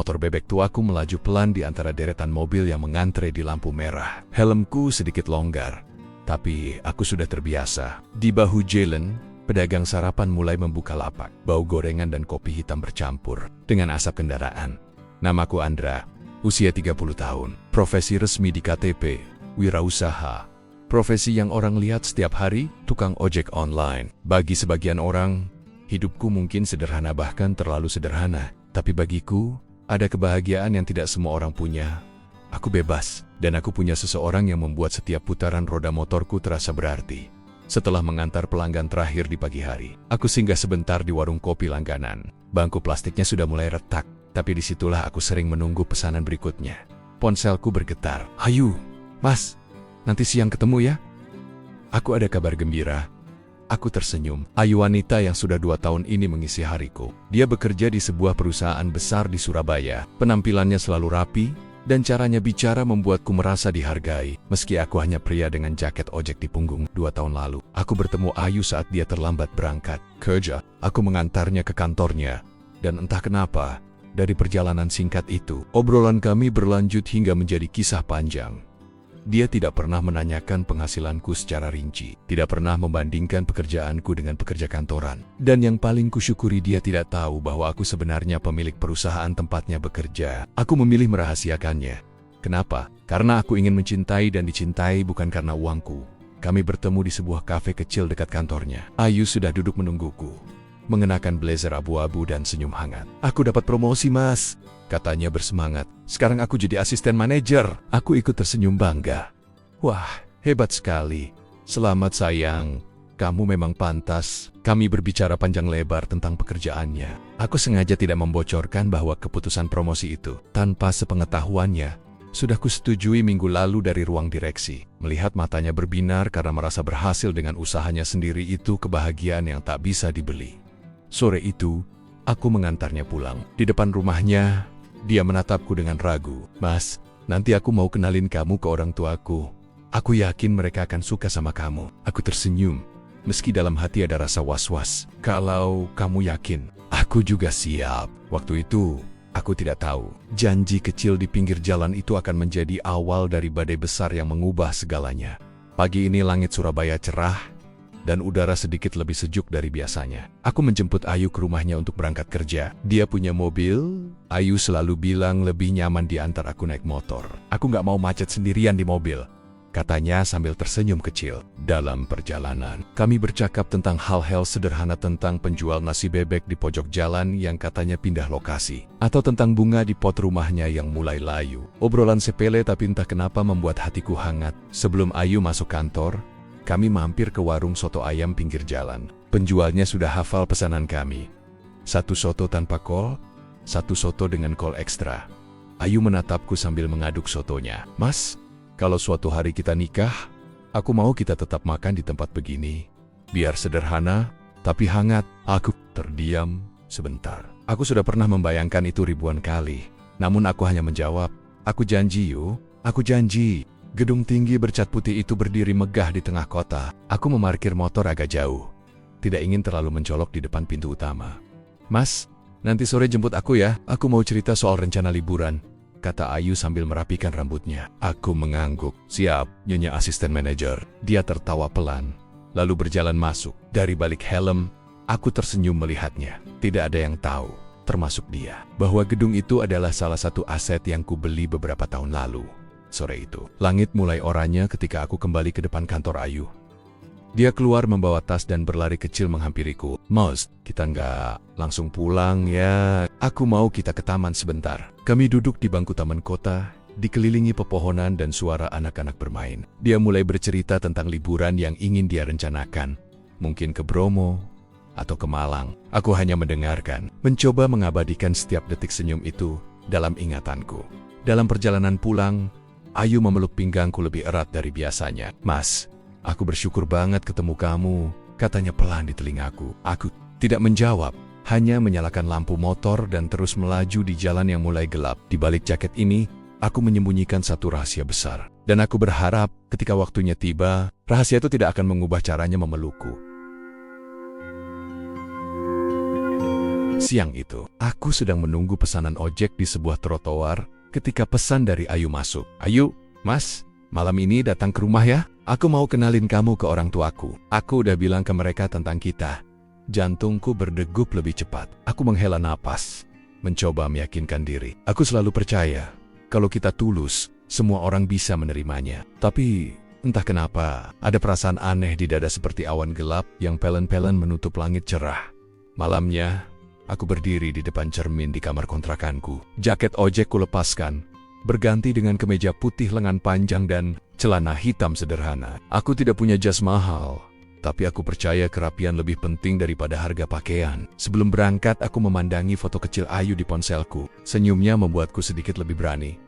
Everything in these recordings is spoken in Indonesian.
Motor bebek tuaku melaju pelan di antara deretan mobil yang mengantre di lampu merah. Helmku sedikit longgar, tapi aku sudah terbiasa. Di bahu jalan, pedagang sarapan mulai membuka lapak. Bau gorengan dan kopi hitam bercampur dengan asap kendaraan. Namaku Andra, usia 30 tahun. Profesi resmi di KTP, wirausaha. Profesi yang orang lihat setiap hari, tukang ojek online. Bagi sebagian orang, hidupku mungkin sederhana bahkan terlalu sederhana. Tapi bagiku, ada kebahagiaan yang tidak semua orang punya. Aku bebas, dan aku punya seseorang yang membuat setiap putaran roda motorku terasa berarti. Setelah mengantar pelanggan terakhir di pagi hari, aku singgah sebentar di warung kopi langganan. Bangku plastiknya sudah mulai retak, tapi disitulah aku sering menunggu pesanan berikutnya. Ponselku bergetar. "Hayu, Mas, nanti siang ketemu ya." Aku ada kabar gembira. Aku tersenyum. Ayu wanita yang sudah 2 tahun ini mengisi hariku. Dia bekerja di sebuah perusahaan besar di Surabaya. Penampilannya selalu rapi, dan caranya bicara membuatku merasa dihargai. Meski aku hanya pria dengan jaket ojek di punggung 2 tahun lalu. Aku bertemu Ayu saat dia terlambat berangkat kerja. Aku mengantarnya ke kantornya. Dan entah kenapa, dari perjalanan singkat itu, obrolan kami berlanjut hingga menjadi kisah panjang. Dia tidak pernah menanyakan penghasilanku secara rinci, tidak pernah membandingkan pekerjaanku dengan pekerja kantoran. Dan yang paling kusyukuri, dia tidak tahu bahwa aku sebenarnya pemilik perusahaan tempatnya bekerja. Aku memilih merahasiakannya. Kenapa? Karena aku ingin mencintai dan dicintai, bukan karena uangku. Kami bertemu di sebuah kafe kecil dekat kantornya. Ayu sudah duduk menungguku, mengenakan blazer abu-abu dan senyum hangat. "Aku dapat promosi, Mas," katanya bersemangat. "Sekarang aku jadi asisten manajer." Aku ikut tersenyum bangga. "Wah, hebat sekali. Selamat sayang. Kamu memang pantas." Kami berbicara panjang lebar tentang pekerjaannya. Aku sengaja tidak membocorkan bahwa keputusan promosi itu, tanpa sepengetahuannya, sudah kusetujui minggu lalu dari ruang direksi. Melihat matanya berbinar karena merasa berhasil dengan usahanya sendiri, itu kebahagiaan yang tak bisa dibeli. Sore itu, aku mengantarnya pulang. Di depan rumahnya, dia menatapku dengan ragu. "Mas, nanti aku mau kenalin kamu ke orang tuaku. Aku yakin mereka akan suka sama kamu." Aku tersenyum, meski dalam hati ada rasa was-was. "Kalau kamu yakin, aku juga siap." Waktu itu, aku tidak tahu, janji kecil di pinggir jalan itu akan menjadi awal dari badai besar yang mengubah segalanya. Pagi ini langit Surabaya cerah, dan udara sedikit lebih sejuk dari biasanya. Aku menjemput Ayu ke rumahnya untuk berangkat kerja. Dia punya mobil. Ayu selalu bilang lebih nyaman diantar aku naik motor. "Aku nggak mau macet sendirian di mobil," katanya sambil tersenyum kecil. Dalam perjalanan, kami bercakap tentang hal-hal sederhana, tentang penjual nasi bebek di pojok jalan yang katanya pindah lokasi, atau tentang bunga di pot rumahnya yang mulai layu. Obrolan sepele tapi entah kenapa membuat hatiku hangat. Sebelum Ayu masuk kantor, kami mampir ke warung soto ayam pinggir jalan. Penjualnya sudah hafal pesanan kami. 1 soto tanpa kol, 1 soto dengan kol ekstra. Ayu menatapku sambil mengaduk sotonya. "Mas, kalau suatu hari kita nikah, aku mau kita tetap makan di tempat begini. Biar sederhana, tapi hangat." Aku terdiam sebentar. Aku sudah pernah membayangkan itu ribuan kali. Namun aku hanya menjawab, "Aku janji, Yu. Aku janji." Gedung tinggi bercat putih itu berdiri megah di tengah kota. Aku memarkir motor agak jauh. Tidak ingin terlalu mencolok di depan pintu utama. "Mas, nanti sore jemput aku ya. Aku mau cerita soal rencana liburan," kata Ayu sambil merapikan rambutnya. Aku mengangguk. "Siap, Nyonya asisten manajer." Dia tertawa pelan, lalu berjalan masuk. Dari balik helm, aku tersenyum melihatnya. Tidak ada yang tahu, termasuk dia, bahwa gedung itu adalah salah satu aset yang kubeli beberapa tahun lalu. Sore itu, langit mulai oranye ketika aku kembali ke depan kantor Ayu. Dia keluar membawa tas dan berlari kecil menghampiriku. "Mas, kita nggak langsung pulang ya? Aku mau kita ke taman sebentar." Kami duduk di bangku taman kota, dikelilingi pepohonan dan suara anak-anak bermain. Dia mulai bercerita tentang liburan yang ingin dia rencanakan. Mungkin ke Bromo, atau ke Malang. Aku hanya mendengarkan, mencoba mengabadikan setiap detik senyum itu dalam ingatanku. Dalam perjalanan pulang, Ayu memeluk pinggangku lebih erat dari biasanya. "Mas, aku bersyukur banget ketemu kamu," katanya pelan di telingaku. Aku tidak menjawab, hanya menyalakan lampu motor dan terus melaju di jalan yang mulai gelap. Di balik jaket ini, aku menyembunyikan satu rahasia besar. Dan aku berharap ketika waktunya tiba, rahasia itu tidak akan mengubah caranya memelukku. Siang itu, aku sedang menunggu pesanan ojek di sebuah trotoar ketika pesan dari Ayu masuk. "Ayu, Mas, malam ini datang ke rumah ya? Aku mau kenalin kamu ke orang tuaku. Aku udah bilang ke mereka tentang kita." Jantungku berdegup lebih cepat. Aku menghela napas, mencoba meyakinkan diri. Aku selalu percaya, kalau kita tulus, semua orang bisa menerimanya. Tapi entah kenapa, ada perasaan aneh di dada seperti awan gelap yang pelan-pelan menutup langit cerah. Malamnya, aku berdiri di depan cermin di kamar kontrakanku. Jaket ojek kulepaskan, berganti dengan kemeja putih lengan panjang dan celana hitam sederhana. Aku tidak punya jas mahal, tapi aku percaya kerapian lebih penting daripada harga pakaian. Sebelum berangkat, aku memandangi foto kecil Ayu di ponselku. Senyumnya membuatku sedikit lebih berani.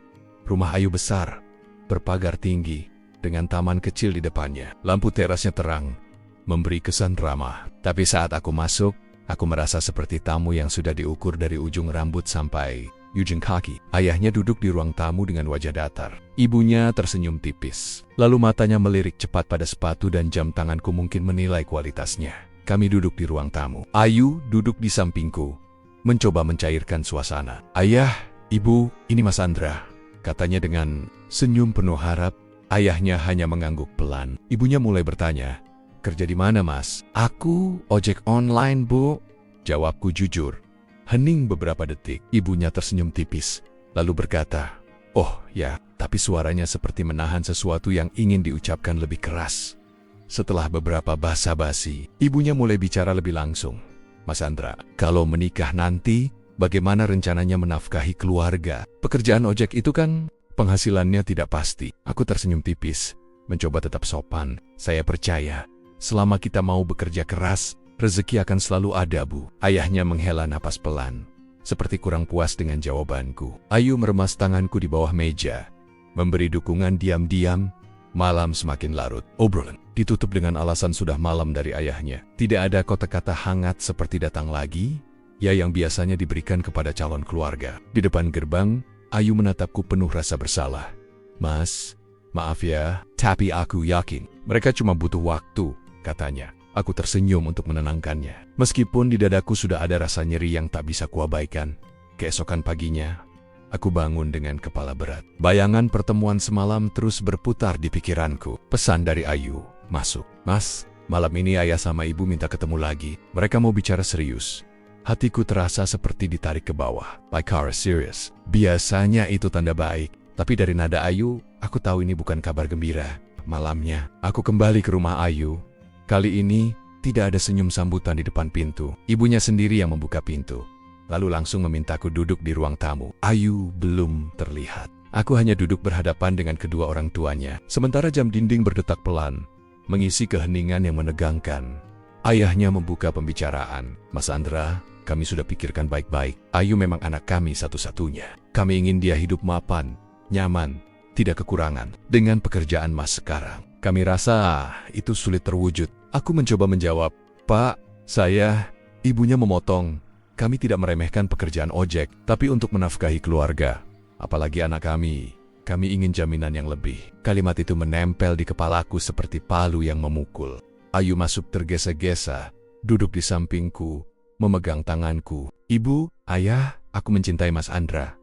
Rumah Ayu besar, berpagar tinggi, dengan taman kecil di depannya. Lampu terasnya terang, memberi kesan ramah. Tapi saat aku masuk, aku merasa seperti tamu yang sudah diukur dari ujung rambut sampai ujung kaki. Ayahnya duduk di ruang tamu dengan wajah datar. Ibunya tersenyum tipis. Lalu matanya melirik cepat pada sepatu dan jam tanganku mungkin menilai kualitasnya. Kami duduk di ruang tamu. Ayu duduk di sampingku, mencoba mencairkan suasana. "Ayah, Ibu, ini Mas Andra," katanya dengan senyum penuh harap. Ayahnya hanya mengangguk pelan. Ibunya mulai bertanya, "Kerja di mana, Mas?" "Aku ojek online, Bu," jawabku jujur. Hening beberapa detik. Ibunya tersenyum tipis, lalu berkata, "Oh ya," tapi suaranya seperti menahan sesuatu yang ingin diucapkan lebih keras. Setelah beberapa basa-basi, ibunya mulai bicara lebih langsung. "Mas Andra, kalau menikah nanti, bagaimana rencananya menafkahi keluarga? Pekerjaan ojek itu kan penghasilannya tidak pasti." Aku tersenyum tipis, mencoba tetap sopan. "Saya percaya, selama kita mau bekerja keras, rezeki akan selalu ada, Bu." Ayahnya menghela napas pelan, seperti kurang puas dengan jawabanku. Ayu meremas tanganku di bawah meja, memberi dukungan diam-diam. Malam semakin larut. Obrolan ditutup dengan alasan sudah malam dari ayahnya. Tidak ada kata-kata hangat seperti datang lagi, ya yang biasanya diberikan kepada calon keluarga. Di depan gerbang, Ayu menatapku penuh rasa bersalah. "Mas, maaf ya, tapi aku yakin mereka cuma butuh waktu," katanya. Aku tersenyum untuk menenangkannya. Meskipun di dadaku sudah ada rasa nyeri yang tak bisa kuabaikan. Keesokan paginya, aku bangun dengan kepala berat. Bayangan pertemuan semalam terus berputar di pikiranku. Pesan dari Ayu, "Masuk." "Mas, malam ini ayah sama ibu minta ketemu lagi. Mereka mau bicara serius." Hatiku terasa seperti ditarik ke bawah. "Like are serious." Biasanya itu tanda baik. Tapi dari nada Ayu, aku tahu ini bukan kabar gembira. Malamnya, aku kembali ke rumah Ayu. Kali ini, tidak ada senyum sambutan di depan pintu. Ibunya sendiri yang membuka pintu, lalu langsung memintaku duduk di ruang tamu. Ayu belum terlihat. Aku hanya duduk berhadapan dengan kedua orang tuanya, sementara jam dinding berdetak pelan, mengisi keheningan yang menegangkan. Ayahnya membuka pembicaraan. "Mas Andra, kami sudah pikirkan baik-baik. Ayu memang anak kami satu-satunya. Kami ingin dia hidup mapan, nyaman, tidak kekurangan. Dengan pekerjaan Mas sekarang, kami rasa itu sulit terwujud." Aku mencoba menjawab, "Pak, saya..." Ibunya memotong, "Kami tidak meremehkan pekerjaan ojek, tapi untuk menafkahi keluarga, apalagi anak kami ingin jaminan yang lebih." Kalimat itu menempel di kepalaku seperti palu yang memukul. Ayu masuk tergesa-gesa, duduk di sampingku, memegang tanganku. "Ibu, ayah, aku mencintai Mas Andra.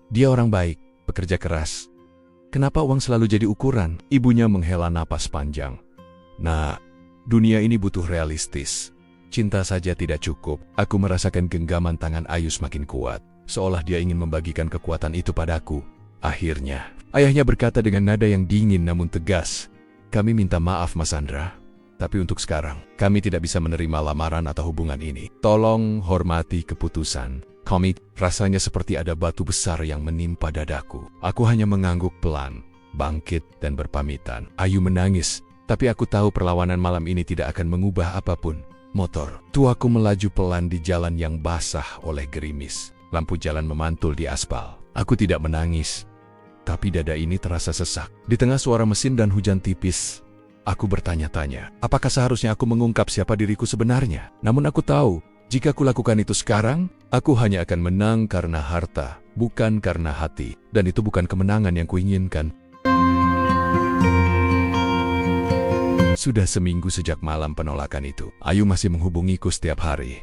Dia orang baik, bekerja keras. Kenapa uang selalu jadi ukuran?" Ibunya menghela napas panjang. "Nah, dunia ini butuh realistis. Cinta saja tidak cukup." Aku merasakan genggaman tangan Ayu semakin kuat, seolah dia ingin membagikan kekuatan itu padaku. Akhirnya, ayahnya berkata dengan nada yang dingin namun tegas, "Kami minta maaf Mas Andra, tapi untuk sekarang, kami tidak bisa menerima lamaran atau hubungan ini. Tolong hormati keputusan kami." Rasanya seperti ada batu besar yang menimpa dadaku. Aku hanya mengangguk pelan, bangkit dan berpamitan. Ayu menangis. Tapi aku tahu perlawanan malam ini tidak akan mengubah apapun. Motor tuaku melaju pelan di jalan yang basah oleh gerimis. Lampu jalan memantul di aspal. Aku tidak menangis, tapi dada ini terasa sesak. Di tengah suara mesin dan hujan tipis, aku bertanya-tanya, apakah seharusnya aku mengungkap siapa diriku sebenarnya? Namun aku tahu, jika kulakukan itu sekarang, aku hanya akan menang karena harta, bukan karena hati. Dan itu bukan kemenangan yang kuinginkan. Sudah seminggu sejak malam penolakan itu, Ayu masih menghubungiku setiap hari.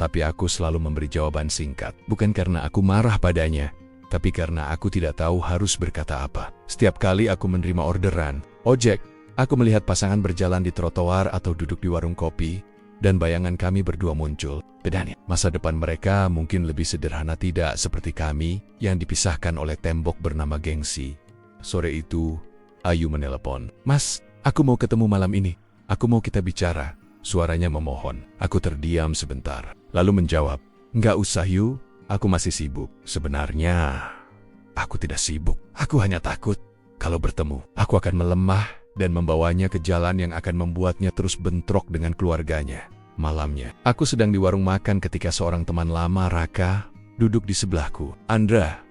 Tapi aku selalu memberi jawaban singkat. Bukan karena aku marah padanya, tapi karena aku tidak tahu harus berkata apa. Setiap kali aku menerima orderan ojek, aku melihat pasangan berjalan di trotoar atau duduk di warung kopi, dan bayangan kami berdua muncul. Bedanya, masa depan mereka mungkin lebih sederhana, tidak seperti kami yang dipisahkan oleh tembok bernama gengsi. Sore itu, Ayu menelepon. "Mas, aku mau ketemu malam ini. Aku mau kita bicara." Suaranya memohon. Aku terdiam sebentar, lalu menjawab, "Nggak usah, Yu. Aku masih sibuk." Sebenarnya, aku tidak sibuk. Aku hanya takut kalau bertemu, aku akan melemah dan membawanya ke jalan yang akan membuatnya terus bentrok dengan keluarganya. Malamnya, aku sedang di warung makan ketika seorang teman lama, Raka, duduk di sebelahku. "Andra,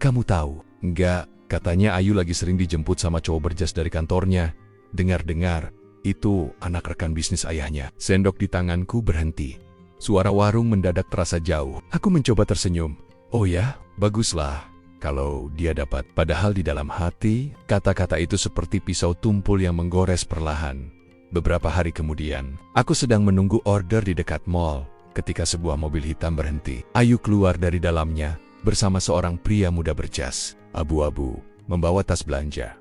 kamu tahu?" "Enggak," katanya. Ayu lagi sering dijemput sama cowok berjas dari kantornya. Dengar-dengar, itu anak rekan bisnis ayahnya. Sendok di tanganku berhenti. Suara warung mendadak terasa jauh. Aku mencoba tersenyum. "Oh ya, baguslah kalau dia dapat." Padahal di dalam hati, kata-kata itu seperti pisau tumpul yang menggores perlahan. Beberapa hari kemudian, aku sedang menunggu order di dekat mall ketika sebuah mobil hitam berhenti. Ayu keluar dari dalamnya bersama seorang pria muda berjas abu-abu, membawa tas belanja.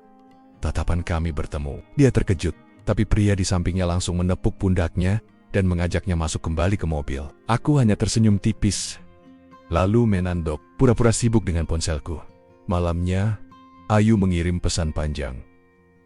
Tatapan kami bertemu. Dia terkejut, tapi pria di sampingnya langsung menepuk pundaknya dan mengajaknya masuk kembali ke mobil. Aku hanya tersenyum tipis, lalu menandok, pura-pura sibuk dengan ponselku. Malamnya, Ayu mengirim pesan panjang.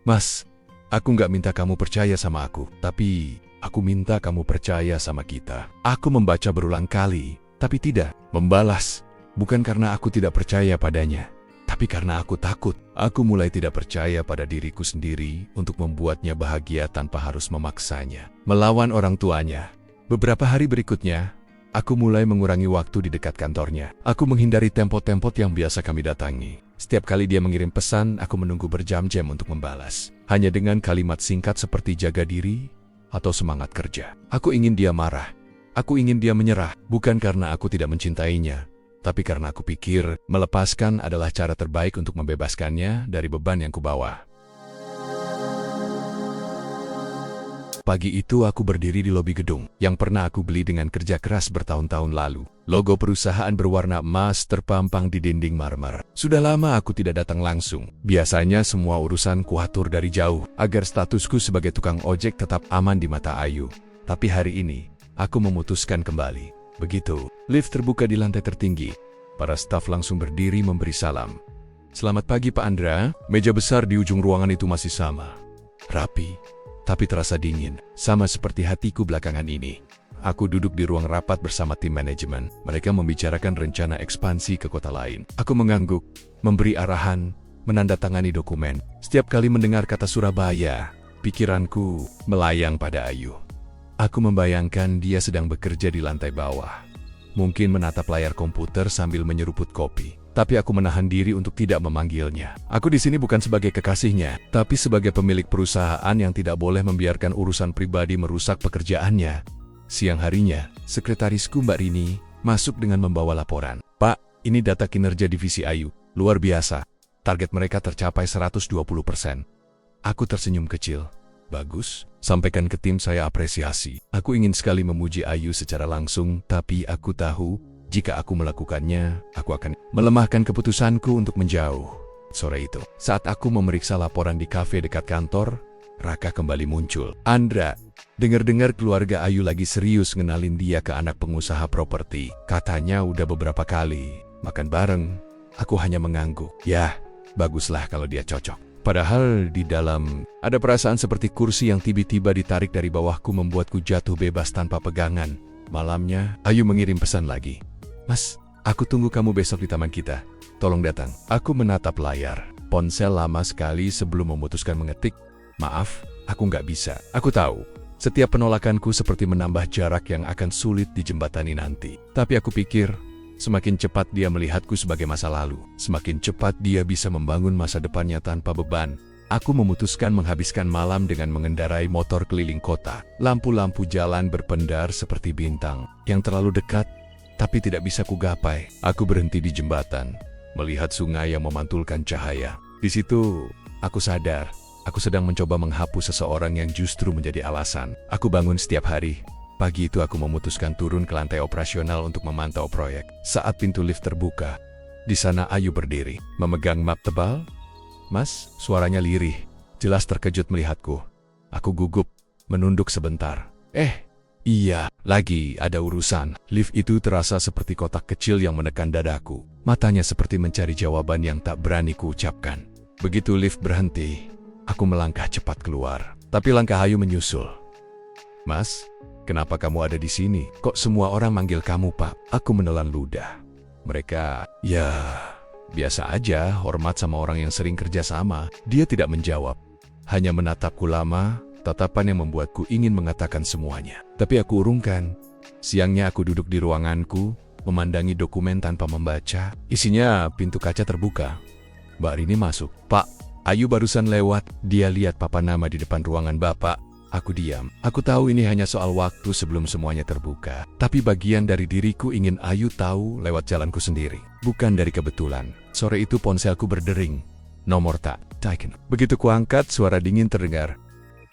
"Mas, aku nggak minta kamu percaya sama aku, tapi aku minta kamu percaya sama kita." Aku membaca berulang kali, tapi tidak membalas. Bukan karena aku tidak percaya padanya, tapi karena aku takut. Aku mulai tidak percaya pada diriku sendiri untuk membuatnya bahagia tanpa harus memaksanya. Melawan orang tuanya. Beberapa hari berikutnya, aku mulai mengurangi waktu di dekat kantornya. Aku menghindari tempat-tempat yang biasa kami datangi. Setiap kali dia mengirim pesan, aku menunggu berjam-jam untuk membalas. Hanya dengan kalimat singkat seperti jaga diri atau semangat kerja. Aku ingin dia marah. Aku ingin dia menyerah. Bukan karena aku tidak mencintainya, tapi karena aku pikir melepaskan adalah cara terbaik untuk membebaskannya dari beban yang kubawa. Pagi itu aku berdiri di lobi gedung yang pernah aku beli dengan kerja keras bertahun-tahun lalu. Logo perusahaan berwarna emas terpampang di dinding marmer. Sudah lama aku tidak datang langsung. Biasanya semua urusan kuatur dari jauh agar statusku sebagai tukang ojek tetap aman di mata Ayu. Tapi hari ini, aku memutuskan kembali. Begitu lift terbuka di lantai tertinggi, para staf langsung berdiri memberi salam. "Selamat pagi, Pak Andra." Meja besar di ujung ruangan itu masih sama. Rapi, tapi terasa dingin. Sama seperti hatiku belakangan ini. Aku duduk di ruang rapat bersama tim manajemen. Mereka membicarakan rencana ekspansi ke kota lain. Aku mengangguk, memberi arahan, menandatangani dokumen. Setiap kali mendengar kata Surabaya, pikiranku melayang pada Ayu. Aku membayangkan dia sedang bekerja di lantai bawah. Mungkin menatap layar komputer sambil menyeruput kopi. Tapi aku menahan diri untuk tidak memanggilnya. Aku di sini bukan sebagai kekasihnya, tapi sebagai pemilik perusahaan yang tidak boleh membiarkan urusan pribadi merusak pekerjaannya. Siang harinya, sekretarisku Mbak Rini masuk dengan membawa laporan. "Pak, ini data kinerja divisi Ayu. Luar biasa. Target mereka tercapai 120%. Aku tersenyum kecil. "Bagus, sampaikan ke tim saya apresiasi." Aku ingin sekali memuji Ayu secara langsung, tapi aku tahu jika aku melakukannya, aku akan melemahkan keputusanku untuk menjauh. Sore itu, saat aku memeriksa laporan di kafe dekat kantor, Raka kembali muncul. "Andra, dengar-dengar keluarga Ayu lagi serius ngenalin dia ke anak pengusaha properti. Katanya udah beberapa kali makan bareng." Aku hanya mengangguk. Ya, baguslah kalau dia cocok. Padahal di dalam ada perasaan seperti kursi yang tiba-tiba ditarik dari bawahku membuatku jatuh bebas tanpa pegangan. Malamnya, Ayu mengirim pesan lagi. "Mas, aku tunggu kamu besok di taman kita. Tolong datang." Aku menatap layar. Ponsel lama sekali sebelum memutuskan mengetik. "Maaf, aku nggak bisa." Aku tahu, setiap penolakanku seperti menambah jarak yang akan sulit dijembatani nanti. Tapi aku pikir, semakin cepat dia melihatku sebagai masa lalu, semakin cepat dia bisa membangun masa depannya tanpa beban. Aku memutuskan menghabiskan malam dengan mengendarai motor keliling kota. Lampu-lampu jalan berpendar seperti bintang yang terlalu dekat, tapi tidak bisa kugapai. Aku berhenti di jembatan, melihat sungai yang memantulkan cahaya. Di situ, aku sadar, aku sedang mencoba menghapus seseorang yang justru menjadi alasan. Aku bangun setiap hari, Pagi itu aku memutuskan turun ke lantai operasional untuk memantau proyek. Saat pintu lift terbuka, di sana Ayu berdiri, memegang map tebal. "Mas," suaranya lirih, jelas terkejut melihatku. Aku gugup, menunduk sebentar. Iya, lagi ada urusan." Lift itu terasa seperti kotak kecil yang menekan dadaku. Matanya seperti mencari jawaban yang tak berani kuucapkan. Begitu lift berhenti, aku melangkah cepat keluar. Tapi langkah Ayu menyusul. "Mas, kenapa kamu ada di sini? Kok semua orang manggil kamu Pak?" Aku menelan ludah. Mereka, ya, biasa aja, hormat sama orang yang sering kerja sama. Dia tidak menjawab, hanya menatapku lama, tatapan yang membuatku ingin mengatakan semuanya. Tapi aku urungkan. Siangnya aku duduk di ruanganku, memandangi dokumen tanpa membaca. Isinya pintu kaca terbuka. Mbak Rini masuk. "Pak, Ayu barusan lewat." Dia lihat papan nama di depan ruangan Bapak. Aku diam. Aku tahu ini hanya soal waktu sebelum semuanya terbuka. Tapi bagian dari diriku ingin Ayu tahu lewat jalanku sendiri. Bukan dari kebetulan. Sore itu ponselku berdering. Nomor tak taken. Begitu kuangkat, suara dingin terdengar.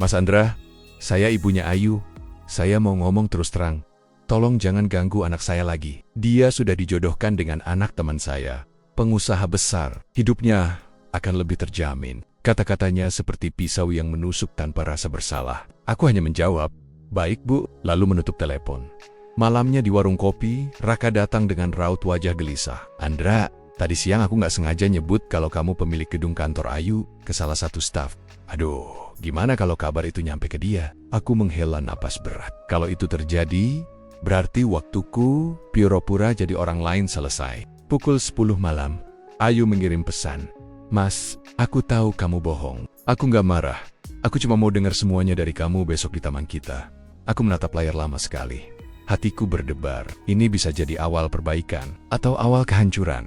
"Mas Andra, saya ibunya Ayu. Saya mau ngomong terus terang. Tolong jangan ganggu anak saya lagi. Dia sudah dijodohkan dengan anak teman saya, pengusaha besar. Hidupnya akan lebih terjamin." Kata-katanya seperti pisau yang menusuk tanpa rasa bersalah. Aku hanya menjawab, "Baik Bu," lalu menutup telepon. Malamnya di warung kopi, Raka datang dengan raut wajah gelisah. "Andra, tadi siang aku nggak sengaja nyebut kalau kamu pemilik gedung kantor Ayu ke salah satu staf. Aduh, gimana kalau kabar itu nyampe ke dia?" Aku menghela napas berat. Kalau itu terjadi, berarti waktuku pura-pura jadi orang lain selesai. Pukul 10 malam, Ayu mengirim pesan. "Mas, aku tahu kamu bohong. Aku nggak marah. Aku cuma mau dengar semuanya dari kamu besok di taman kita." Aku menatap layar lama sekali. Hatiku berdebar. Ini bisa jadi awal perbaikan atau awal kehancuran.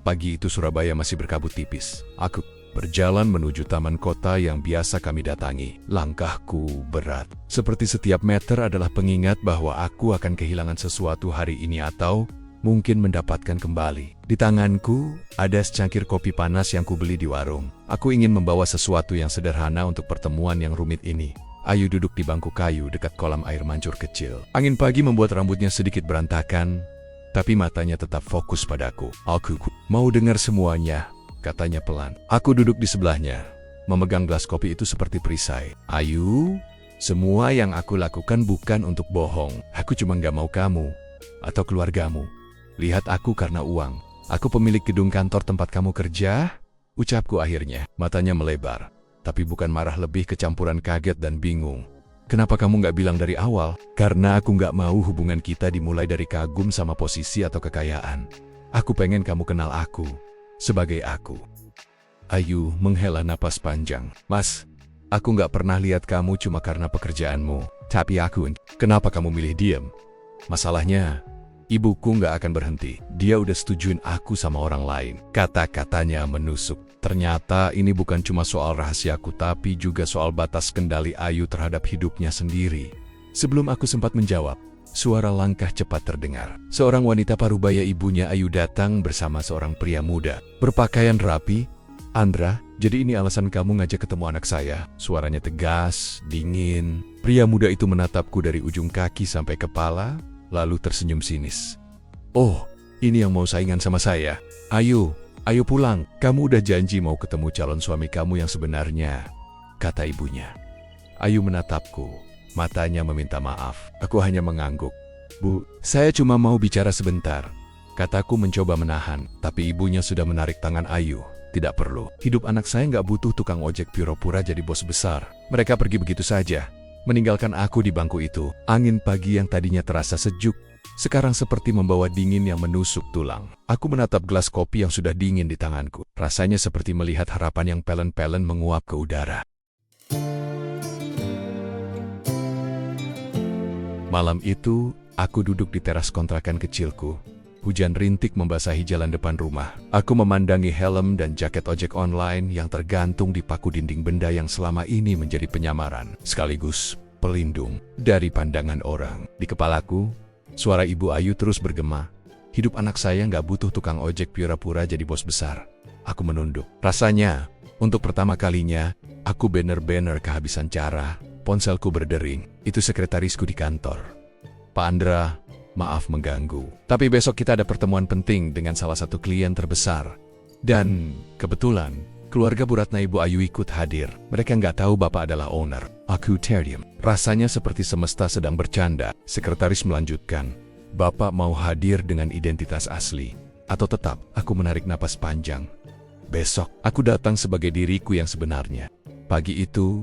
Pagi itu Surabaya masih berkabut tipis. Aku berjalan menuju taman kota yang biasa kami datangi. Langkahku berat. Seperti setiap meter adalah pengingat bahwa aku akan kehilangan sesuatu hari ini atau mungkin mendapatkan kembali. Di tanganku ada secangkir kopi panas yang kubeli di warung. Aku ingin membawa sesuatu yang sederhana untuk pertemuan yang rumit ini. Ayu duduk di bangku kayu dekat kolam air mancur kecil. Angin pagi membuat rambutnya sedikit berantakan, tapi matanya tetap fokus padaku. "Aku mau dengar semuanya," katanya pelan. Aku duduk di sebelahnya, memegang gelas kopi itu seperti perisai. "Ayu, semua yang aku lakukan bukan untuk bohong. Aku cuma nggak mau kamu atau keluargamu lihat aku karena uang. Aku pemilik gedung kantor tempat kamu kerja," ucapku akhirnya. Matanya melebar, tapi bukan marah, lebih kecampuran kaget dan bingung. "Kenapa kamu nggak bilang dari awal?" "Karena aku nggak mau hubungan kita dimulai dari kagum sama posisi atau kekayaan. Aku pengen kamu kenal aku sebagai aku." Ayu menghela napas panjang. "Mas, aku nggak pernah lihat kamu cuma karena pekerjaanmu. Tapi aku, kenapa kamu milih diem? Masalahnya, ibuku nggak akan berhenti. Dia udah setujuin aku sama orang lain." Kata-katanya menusuk. Ternyata ini bukan cuma soal rahasiaku, tapi juga soal batas kendali Ayu terhadap hidupnya sendiri. Sebelum aku sempat menjawab, suara langkah cepat terdengar. Seorang wanita parubaya ibunya Ayu datang bersama seorang pria muda, berpakaian rapi. "Andra, jadi ini alasan kamu ngajak ketemu anak saya?" Suaranya tegas, dingin. Pria muda itu menatapku dari ujung kaki sampai kepala, lalu tersenyum sinis. "Oh, ini yang mau saingan sama saya? Ayo pulang. Kamu udah janji mau ketemu calon suami kamu yang sebenarnya," kata ibunya. Ayu menatapku, matanya meminta maaf. Aku hanya mengangguk. "Bu, saya cuma mau bicara sebentar," kataku mencoba menahan. Tapi ibunya sudah menarik tangan Ayu. "Tidak perlu. Hidup anak saya nggak butuh tukang ojek pura-pura jadi bos besar." Mereka pergi begitu saja, meninggalkan aku di bangku itu. Angin pagi yang tadinya terasa sejuk, sekarang seperti membawa dingin yang menusuk tulang. Aku menatap gelas kopi yang sudah dingin di tanganku. Rasanya seperti melihat harapan yang pelen-pelen menguap ke udara. Malam itu, aku duduk di teras kontrakan kecilku. Hujan rintik membasahi jalan depan rumah. Aku memandangi helm dan jaket ojek online yang tergantung di paku dinding, benda yang selama ini menjadi penyamaran, sekaligus pelindung dari pandangan orang. Di kepalaku, suara ibu Ayu terus bergema. "Hidup anak saya nggak butuh tukang ojek pura-pura jadi bos besar." Aku menunduk. Rasanya, untuk pertama kalinya, aku bener-bener kehabisan cara. Ponselku berdering. Itu sekretarisku di kantor. Pak Andra, maaf mengganggu. Tapi besok kita ada pertemuan penting dengan salah satu klien terbesar. Dan kebetulan, keluarga Bu Ratna Ibu Ayu ikut hadir. Mereka nggak tahu Bapak adalah owner. Aku terdiam. Rasanya seperti semesta sedang bercanda. Sekretaris melanjutkan. Bapak mau hadir dengan identitas asli. Atau tetap, aku menarik napas panjang. Besok, aku datang sebagai diriku yang sebenarnya. Pagi itu,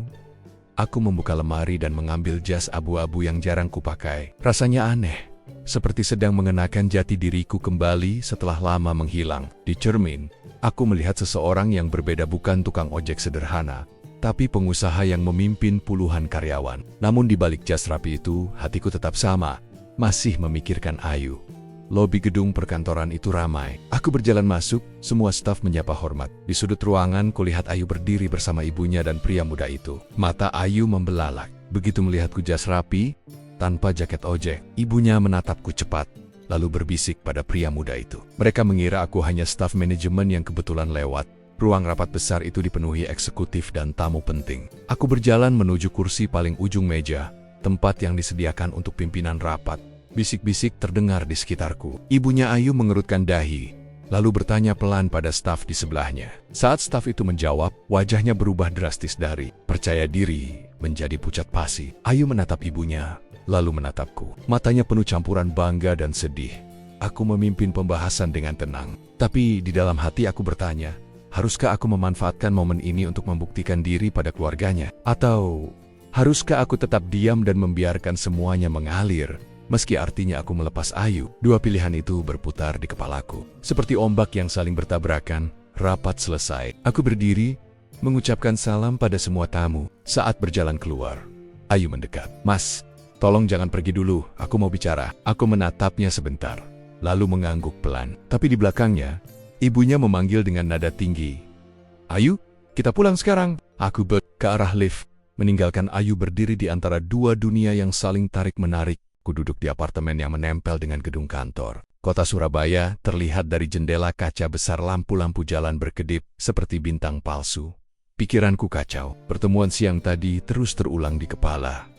aku membuka lemari dan mengambil jas abu-abu yang jarang kupakai. Rasanya aneh, seperti sedang mengenakan jati diriku kembali setelah lama menghilang. Di cermin, aku melihat seseorang yang berbeda, bukan tukang ojek sederhana, tapi pengusaha yang memimpin puluhan karyawan. Namun di balik jas rapi itu, hatiku tetap sama, masih memikirkan Ayu. Lobi gedung perkantoran itu ramai. Aku berjalan masuk, semua staf menyapa hormat. Di sudut ruangan, kulihat Ayu berdiri bersama ibunya dan pria muda itu. Mata Ayu membelalak. Begitu melihatku jas rapi, tanpa jaket ojek, ibunya menatapku cepat, lalu berbisik pada pria muda itu. Mereka mengira aku hanya staf manajemen yang kebetulan lewat. Ruang rapat besar itu dipenuhi eksekutif dan tamu penting. Aku berjalan menuju kursi paling ujung meja, tempat yang disediakan untuk pimpinan rapat. Bisik-bisik terdengar di sekitarku. Ibunya Ayu mengerutkan dahi, lalu bertanya pelan pada staf di sebelahnya. Saat staf itu menjawab, wajahnya berubah drastis dari percaya diri menjadi pucat pasi. Ayu menatap ibunya, lalu menatapku. Matanya penuh campuran bangga dan sedih. Aku memimpin pembahasan dengan tenang. Tapi di dalam hati aku bertanya, haruskah aku memanfaatkan momen ini untuk membuktikan diri pada keluarganya? Atau haruskah aku tetap diam dan membiarkan semuanya mengalir? Meski artinya aku melepas Ayu, dua pilihan itu berputar di kepalaku. Seperti ombak yang saling bertabrakan, rapat selesai. Aku berdiri, mengucapkan salam pada semua tamu. Saat berjalan keluar, Ayu mendekat. Mas, tolong jangan pergi dulu, aku mau bicara. Aku menatapnya sebentar, lalu mengangguk pelan. Tapi di belakangnya, ibunya memanggil dengan nada tinggi. Ayu, kita pulang sekarang. Aku ke arah lift, meninggalkan Ayu berdiri di antara dua dunia yang saling tarik-menarik. Ku duduk di apartemen yang menempel dengan gedung kantor. Kota Surabaya terlihat dari jendela kaca besar, lampu-lampu jalan berkedip seperti bintang palsu. Pikiranku kacau. Pertemuan siang tadi terus terulang di kepala.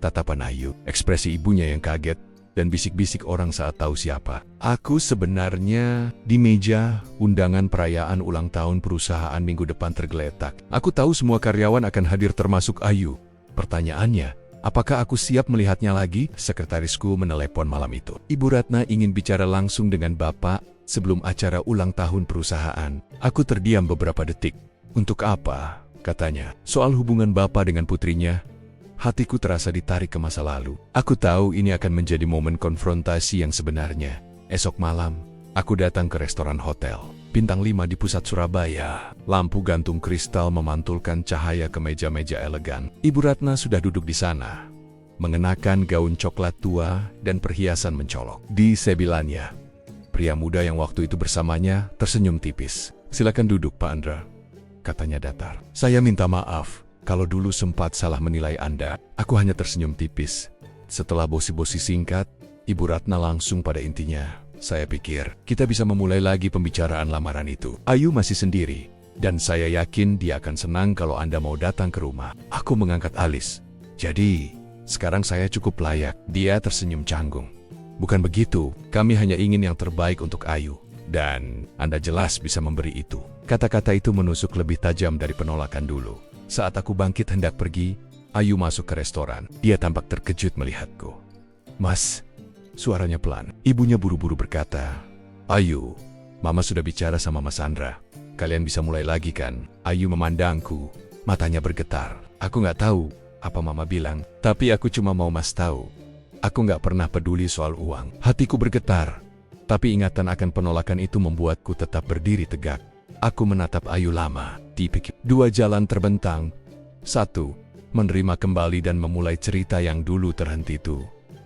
Tatapan Ayu, ekspresi ibunya yang kaget, dan bisik-bisik orang saat tahu siapa. Aku sebenarnya di meja undangan perayaan ulang tahun perusahaan minggu depan tergeletak. Aku tahu semua karyawan akan hadir termasuk Ayu. Pertanyaannya, apakah aku siap melihatnya lagi? Sekretarisku menelepon malam itu. Ibu Ratna ingin bicara langsung dengan Bapak sebelum acara ulang tahun perusahaan. Aku terdiam beberapa detik. Untuk apa? Katanya. Soal hubungan Bapak dengan putrinya. Hatiku terasa ditarik ke masa lalu. Aku tahu ini akan menjadi momen konfrontasi yang sebenarnya. Esok malam, aku datang ke restoran hotel Bintang 5 di pusat Surabaya. Lampu gantung kristal memantulkan cahaya ke meja-meja elegan. Ibu Ratna sudah duduk di sana, mengenakan gaun coklat tua dan perhiasan mencolok. Di sebelannya, pria muda yang waktu itu bersamanya tersenyum tipis. Silakan duduk, Pak Andra, katanya datar. Saya minta maaf kalau dulu sempat salah menilai Anda. Aku hanya tersenyum tipis. Setelah bosi-bosi singkat, Ibu Ratna langsung pada intinya. Saya pikir kita bisa memulai lagi pembicaraan lamaran itu. Ayu masih sendiri, dan saya yakin dia akan senang kalau Anda mau datang ke rumah. Aku mengangkat alis. Jadi, sekarang saya cukup layak. Dia tersenyum canggung. Bukan begitu, kami hanya ingin yang terbaik untuk Ayu. Dan Anda jelas bisa memberi itu. Kata-kata itu menusuk lebih tajam dari penolakan dulu. Saat aku bangkit hendak pergi, Ayu masuk ke restoran. Dia tampak terkejut melihatku. Mas, suaranya pelan. Ibunya buru-buru berkata, Ayu, Mama sudah bicara sama Mas Andra. Kalian bisa mulai lagi kan? Ayu memandangku, matanya bergetar. Aku nggak tahu apa Mama bilang, tapi aku cuma mau Mas tahu. Aku nggak pernah peduli soal uang. Hatiku bergetar, tapi ingatan akan penolakan itu membuatku tetap berdiri tegak. Aku menatap Ayu lama. Dipikir, dua jalan terbentang. Satu, menerima kembali dan memulai cerita yang dulu terhenti itu.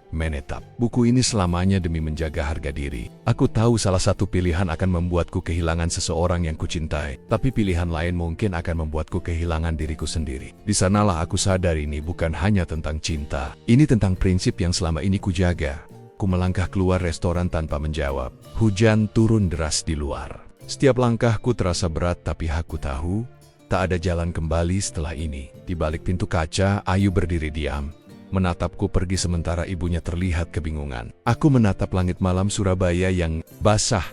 Menetap. Buku ini selamanya demi menjaga harga diri. Aku tahu salah satu pilihan akan membuatku kehilangan seseorang yang kucintai, tapi pilihan lain mungkin akan membuatku kehilangan diriku sendiri. Di sanalah aku sadar ini bukan hanya tentang cinta. Ini tentang prinsip yang selama ini kujaga. Ku melangkah keluar restoran tanpa menjawab. Hujan turun deras di luar. Setiap langkahku terasa berat, tapi aku tahu tak ada jalan kembali setelah ini. Di balik pintu kaca, Ayu berdiri diam. menatapku pergi sementara ibunya terlihat kebingungan. Aku menatap langit malam Surabaya yang basah,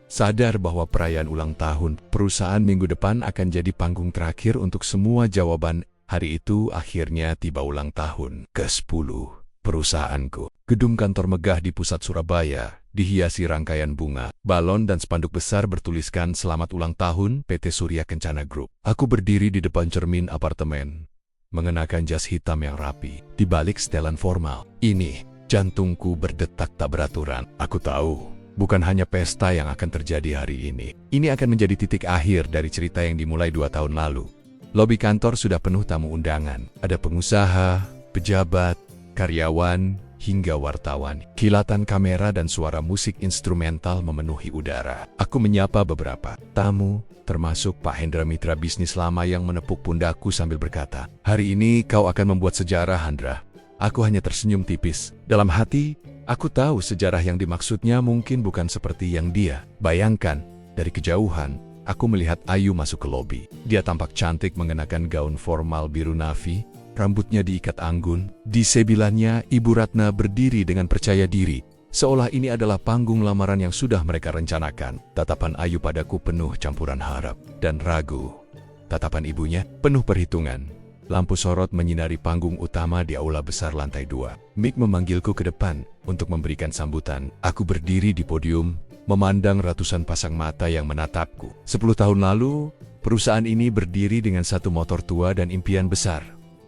sadar bahwa perayaan ulang tahun perusahaan minggu depan akan jadi panggung terakhir untuk semua jawaban. Hari itu akhirnya tiba ulang tahun ke-10 perusahaanku. Gedung kantor megah di pusat Surabaya dihiasi rangkaian bunga, balon dan spanduk besar bertuliskan Selamat Ulang Tahun PT Surya Kencana Group. Aku berdiri di depan cermin apartemen, mengenakan jas hitam yang rapi, di balik setelan formal. Ini, jantungku berdetak tak beraturan. Aku tahu, bukan hanya pesta yang akan terjadi hari ini. Ini akan menjadi titik akhir dari cerita yang dimulai 2 tahun lalu. Lobi kantor sudah penuh tamu undangan. Ada pengusaha, pejabat, karyawan, hingga wartawan. Kilatan kamera dan suara musik instrumental memenuhi udara. Aku menyapa beberapa tamu, termasuk Pak Hendra, mitra bisnis lama yang menepuk pundakku sambil berkata, "Hari ini kau akan membuat sejarah, Hendra." Aku hanya tersenyum tipis. Dalam hati, aku tahu sejarah yang dimaksudnya mungkin bukan seperti yang dia bayangkan. Dari kejauhan, aku melihat Ayu masuk ke lobi. Dia tampak cantik mengenakan gaun formal biru navy, rambutnya diikat anggun. Di sebilannya, Ibu Ratna berdiri dengan percaya diri, seolah ini adalah panggung lamaran yang sudah mereka rencanakan. Tatapan Ayu padaku penuh campuran harap dan ragu. Tatapan ibunya penuh perhitungan. Lampu sorot menyinari panggung utama di aula besar lantai 2. Mick memanggilku ke depan untuk memberikan sambutan. Aku berdiri di podium, memandang ratusan pasang mata yang menatapku. 10 tahun lalu, perusahaan ini berdiri dengan satu motor tua dan impian besar.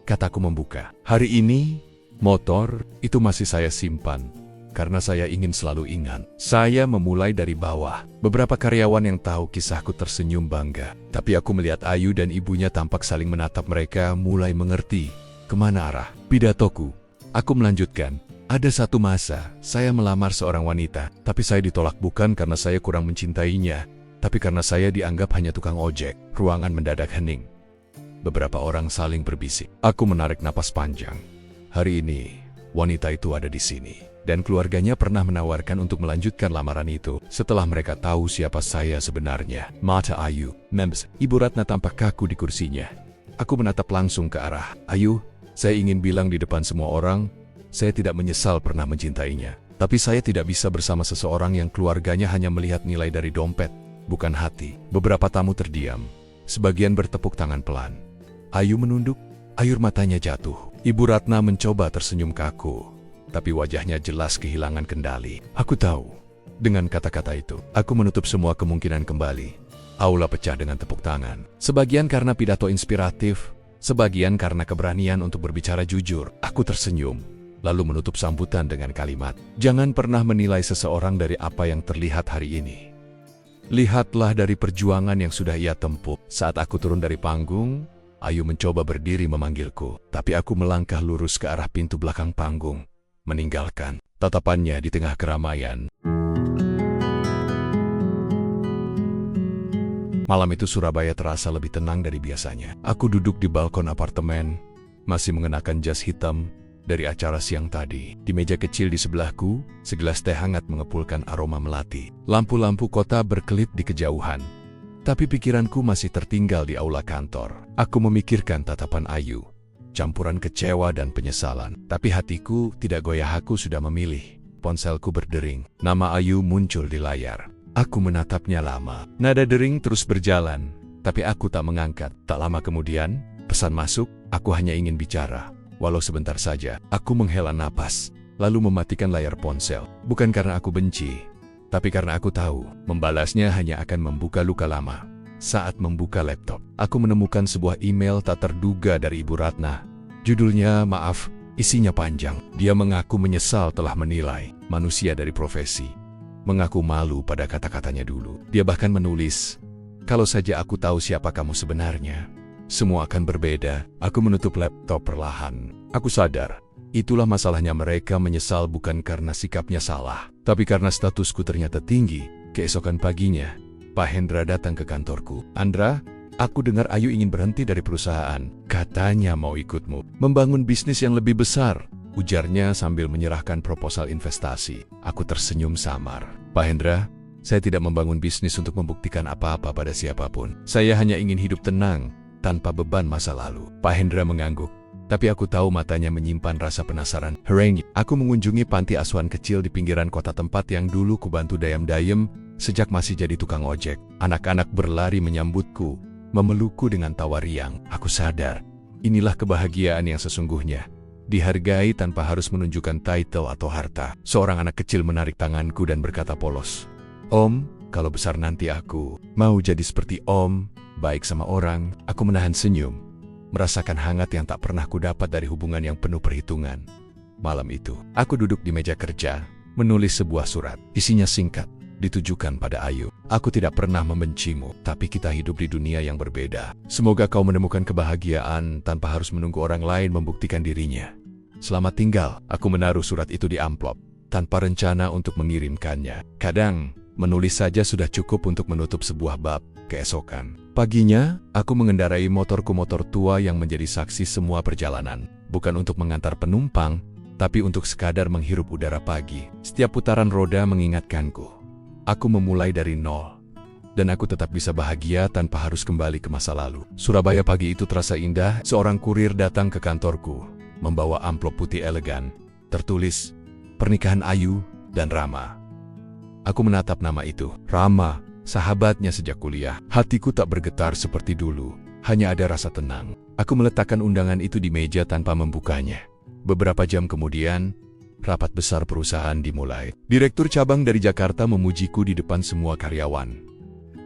Kataku membuka. Hari ini, motor itu masih saya simpan, karena saya ingin selalu ingat. Saya memulai dari bawah. Beberapa karyawan yang tahu kisahku tersenyum bangga. Tapi aku melihat Ayu dan ibunya tampak saling menatap. Mereka mulai mengerti kemana arah pidatoku. Aku melanjutkan. Ada satu masa, saya melamar seorang wanita, tapi saya ditolak bukan karena saya kurang mencintainya, tapi karena saya dianggap hanya tukang ojek. Ruangan mendadak hening. Beberapa orang saling berbisik. Aku menarik napas panjang. Hari ini, wanita itu ada di sini. Dan keluarganya pernah menawarkan untuk melanjutkan lamaran itu setelah mereka tahu siapa saya sebenarnya. Mata Ayu, Mems, Ibu Ratna tampak kaku di kursinya. Aku menatap langsung ke arah Ayu. Saya ingin bilang di depan semua orang, saya tidak menyesal pernah mencintainya. Tapi saya tidak bisa bersama seseorang yang keluarganya hanya melihat nilai dari dompet, bukan hati. Beberapa tamu terdiam. Sebagian bertepuk tangan pelan. Ayu menunduk, air matanya jatuh. Ibu Ratna mencoba tersenyum kaku, tapi wajahnya jelas kehilangan kendali. Aku tahu, dengan kata-kata itu, aku menutup semua kemungkinan kembali. Aula pecah dengan tepuk tangan. Sebagian karena pidato inspiratif, sebagian karena keberanian untuk berbicara jujur. Aku tersenyum, lalu menutup sambutan dengan kalimat, "Jangan pernah menilai seseorang dari apa yang terlihat hari ini. Lihatlah dari perjuangan yang sudah ia tempuh." Saat aku turun dari panggung, Ayu mencoba berdiri memanggilku, tapi aku melangkah lurus ke arah pintu belakang panggung, meninggalkan tatapannya di tengah keramaian. Malam itu Surabaya terasa lebih tenang dari biasanya. Aku duduk di balkon apartemen, masih mengenakan jas hitam dari acara siang tadi. Di meja kecil di sebelahku, segelas teh hangat mengepulkan aroma melati. Lampu-lampu kota berkelip di kejauhan. Tapi pikiranku masih tertinggal di aula kantor. Aku memikirkan tatapan Ayu, campuran kecewa dan penyesalan. Tapi hatiku tidak goyah, aku sudah memilih. Ponselku berdering. Nama Ayu muncul di layar. Aku menatapnya lama. Nada dering terus berjalan, tapi aku tak mengangkat. Tak lama kemudian, pesan masuk. Aku hanya ingin bicara, walau sebentar saja. Aku menghela napas, lalu mematikan layar ponsel. Bukan karena aku benci, tapi karena aku tahu, membalasnya hanya akan membuka luka lama. Saat membuka laptop, aku menemukan sebuah email tak terduga dari Ibu Ratna. Judulnya, maaf, isinya panjang. Dia mengaku menyesal telah menilai manusia dari profesi. Mengaku malu pada kata-katanya dulu. Dia bahkan menulis, "Kalau saja aku tahu siapa kamu sebenarnya, semua akan berbeda." Aku menutup laptop perlahan. Aku sadar, itulah masalahnya, mereka menyesal bukan karena sikapnya salah, tapi karena statusku ternyata tinggi. Keesokan paginya, Pak Hendra datang ke kantorku. "Andra, aku dengar Ayu ingin berhenti dari perusahaan. Katanya mau ikutmu membangun bisnis yang lebih besar," ujarnya sambil menyerahkan proposal investasi. Aku tersenyum samar. "Pak Hendra, saya tidak membangun bisnis untuk membuktikan apa-apa pada siapapun. Saya hanya ingin hidup tenang, tanpa beban masa lalu." Pak Hendra mengangguk. Tapi aku tahu matanya menyimpan rasa penasaran. Hering, aku mengunjungi panti asuhan kecil di pinggiran kota tempat yang dulu kubantu dayam-dayem sejak masih jadi tukang ojek. Anak-anak berlari menyambutku, memelukku dengan tawa riang. Aku sadar, inilah kebahagiaan yang sesungguhnya. Dihargai tanpa harus menunjukkan title atau harta. Seorang anak kecil menarik tanganku dan berkata polos, "Om, kalau besar nanti aku mau jadi seperti Om, baik sama orang." Aku menahan senyum, merasakan hangat yang tak pernah kudapat dari hubungan yang penuh perhitungan. Malam itu, aku duduk di meja kerja, menulis sebuah surat. Isinya singkat, ditujukan pada Ayu. "Aku tidak pernah membencimu, tapi kita hidup di dunia yang berbeda. Semoga kau menemukan kebahagiaan tanpa harus menunggu orang lain membuktikan dirinya. Selamat tinggal." Aku menaruh surat itu di amplop, tanpa rencana untuk mengirimkannya. Kadang, menulis saja sudah cukup untuk menutup sebuah bab. Keesokan paginya, aku mengendarai motor tua yang menjadi saksi semua perjalanan. Bukan untuk mengantar penumpang, tapi untuk sekadar menghirup udara pagi. Setiap putaran roda mengingatkanku, aku memulai dari nol. Dan aku tetap bisa bahagia tanpa harus kembali ke masa lalu. Surabaya pagi itu terasa indah. Seorang kurir datang ke kantorku, membawa amplop putih elegan. Tertulis, "Pernikahan Ayu dan Rama." Aku menatap nama itu. Rama, sahabatnya sejak kuliah. Hatiku tak bergetar seperti dulu, hanya ada rasa tenang. Aku meletakkan undangan itu di meja tanpa membukanya. Beberapa jam kemudian, rapat besar perusahaan dimulai. Direktur cabang dari Jakarta memujiku di depan semua karyawan.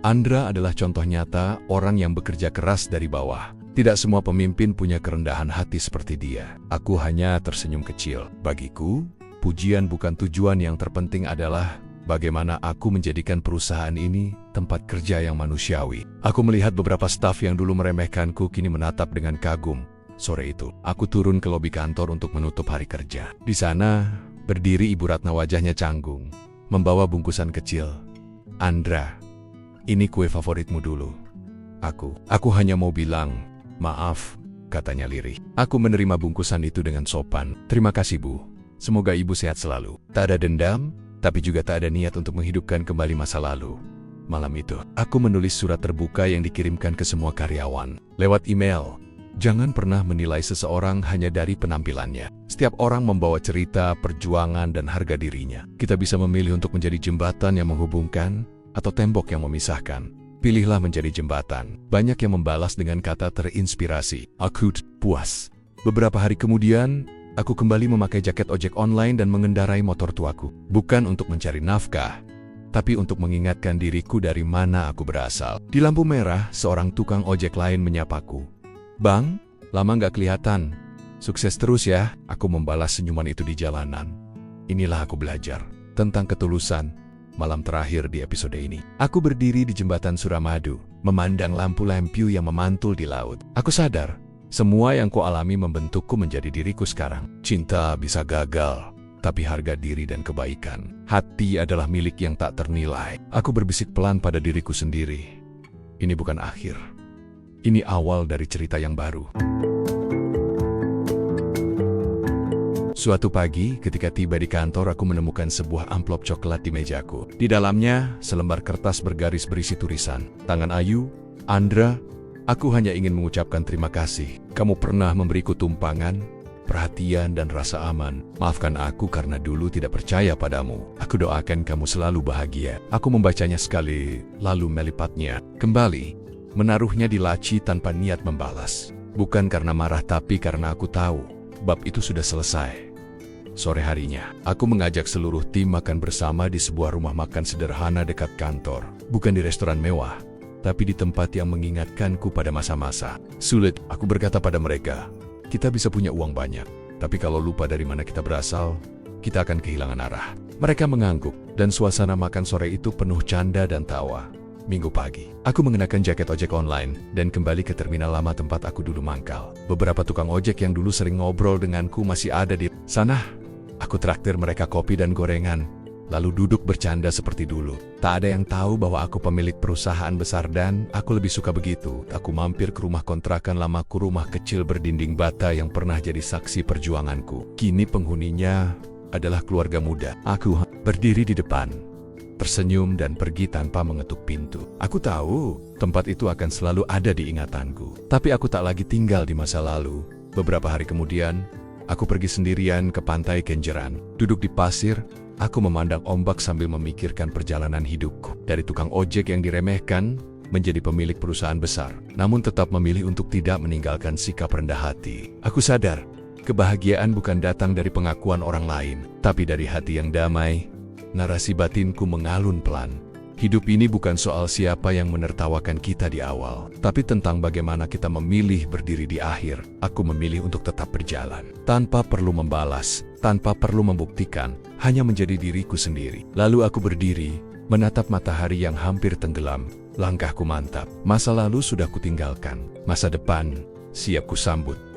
Andra adalah contoh nyata orang yang bekerja keras dari bawah. Tidak semua pemimpin punya kerendahan hati seperti dia. Aku hanya tersenyum kecil. Bagiku, pujian bukan tujuan, yang terpenting adalah bagaimana aku menjadikan perusahaan ini tempat kerja yang manusiawi. Aku melihat beberapa staf yang dulu meremehkanku kini menatap dengan kagum. Sore itu, aku turun ke lobi kantor untuk menutup hari kerja. Di sana, berdiri Ibu Ratna, wajahnya canggung, membawa bungkusan kecil. "Andra, ini kue favoritmu dulu." Aku hanya mau bilang, "Maaf," katanya lirih. Aku menerima bungkusan itu dengan sopan. "Terima kasih, Bu. Semoga Ibu sehat selalu." Tak ada dendam, tapi juga tak ada niat untuk menghidupkan kembali masa lalu. Malam itu, aku menulis surat terbuka yang dikirimkan ke semua karyawan. Lewat email, jangan pernah menilai seseorang hanya dari penampilannya. Setiap orang membawa cerita, perjuangan, dan harga dirinya. Kita bisa memilih untuk menjadi jembatan yang menghubungkan atau tembok yang memisahkan. Pilihlah menjadi jembatan. Banyak yang membalas dengan kata terinspirasi. Aku puas. Beberapa hari kemudian, aku kembali memakai jaket ojek online dan mengendarai motor tuaku. Bukan untuk mencari nafkah, tapi untuk mengingatkan diriku dari mana aku berasal. Di lampu merah, seorang tukang ojek lain menyapaku. "Bang, lama nggak kelihatan. Sukses terus ya." Aku membalas senyuman itu di jalanan. Inilah aku belajar tentang ketulusan. Malam terakhir di episode ini, aku berdiri di jembatan Suramadu, memandang lampu-lampu yang memantul di laut. Aku sadar, semua yang kualami membentukku menjadi diriku sekarang. Cinta bisa gagal, tapi harga diri dan kebaikan hati adalah milik yang tak ternilai. Aku berbisik pelan pada diriku sendiri. Ini bukan akhir. Ini awal dari cerita yang baru. Suatu pagi, ketika tiba di kantor, aku menemukan sebuah amplop coklat di mejaku. Di dalamnya, selembar kertas bergaris berisi tulisan, "Tangan Ayu, Andra, aku hanya ingin mengucapkan terima kasih. Kamu pernah memberiku tumpangan, perhatian, dan rasa aman. Maafkan aku karena dulu tidak percaya padamu. Aku doakan kamu selalu bahagia." Aku membacanya sekali, lalu melipatnya kembali, menaruhnya di laci tanpa niat membalas. Bukan karena marah, tapi karena aku tahu bab itu sudah selesai. Sore harinya, aku mengajak seluruh tim makan bersama di sebuah rumah makan sederhana dekat kantor. Bukan di restoran mewah, tapi di tempat yang mengingatkanku pada masa-masa sulit. Aku berkata pada mereka, "Kita bisa punya uang banyak, tapi kalau lupa dari mana kita berasal, kita akan kehilangan arah." Mereka mengangguk, dan suasana makan sore itu penuh canda dan tawa. Minggu pagi, aku mengenakan jaket ojek online dan kembali ke terminal lama tempat aku dulu mangkal. Beberapa tukang ojek yang dulu sering ngobrol denganku masih ada di sana. Aku traktir mereka kopi dan gorengan, lalu duduk bercanda seperti dulu. Tak ada yang tahu bahwa aku pemilik perusahaan besar, dan aku lebih suka begitu. Aku mampir ke rumah kontrakan lamaku, rumah kecil berdinding bata yang pernah jadi saksi perjuanganku. Kini penghuninya adalah keluarga muda. Aku berdiri di depan, tersenyum dan pergi tanpa mengetuk pintu. Aku tahu tempat itu akan selalu ada di ingatanku. Tapi aku tak lagi tinggal di masa lalu. Beberapa hari kemudian, aku pergi sendirian ke pantai Kenjeran. Duduk di pasir, aku memandang ombak sambil memikirkan perjalanan hidupku. Dari tukang ojek yang diremehkan, menjadi pemilik perusahaan besar, namun tetap memilih untuk tidak meninggalkan sikap rendah hati. Aku sadar, kebahagiaan bukan datang dari pengakuan orang lain, tapi dari hati yang damai. Narasi batinku mengalun pelan. Hidup ini bukan soal siapa yang menertawakan kita di awal, tapi tentang bagaimana kita memilih berdiri di akhir. Aku memilih untuk tetap berjalan, tanpa perlu membalas, tanpa perlu membuktikan, hanya menjadi diriku sendiri. Lalu aku berdiri, menatap matahari yang hampir tenggelam. Langkahku mantap. Masa lalu sudah kutinggalkan, masa depan siap kusambut.